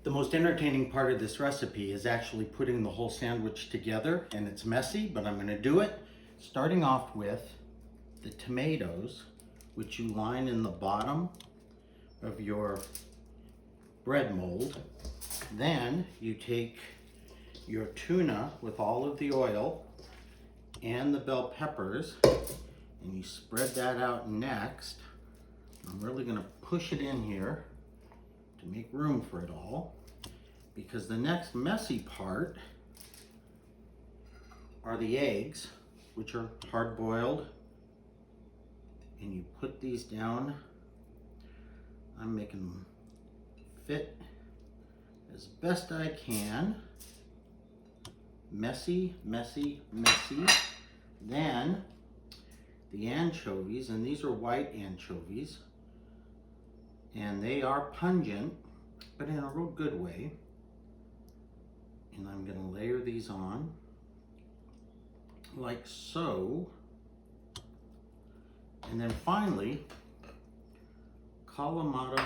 The most entertaining part of this recipe is actually putting the whole sandwich together, and it's messy, but I'm gonna do it. Starting off with the tomatoes, which you line in the bottom of your bread mold. Then you take your tuna with all of the oil and the bell peppers, and you spread that out next. I'm really gonna push it in here to make room for it all, because the next messy part are the eggs, which are hard boiled, and you put these down. I'm making them fit as best I can. Messy, messy, messy. Then the anchovies, and these are white anchovies, and they are pungent, but in a real good way. And I'm going to layer these on like so. And then finally, Kalamata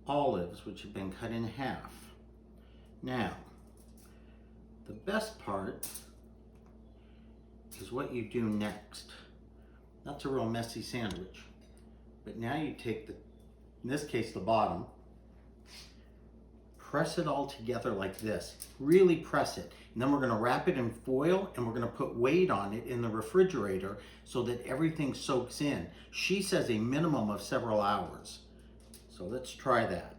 olives, which have been cut in half. Now, the best part is what you do next. That's a real messy sandwich. But now you take the, in this case, the bottom, press it all together like this. Really press it. And then we're gonna wrap it in foil, and we're gonna put weight on it in the refrigerator so that everything soaks in. She says a minimum of several hours. So let's try that.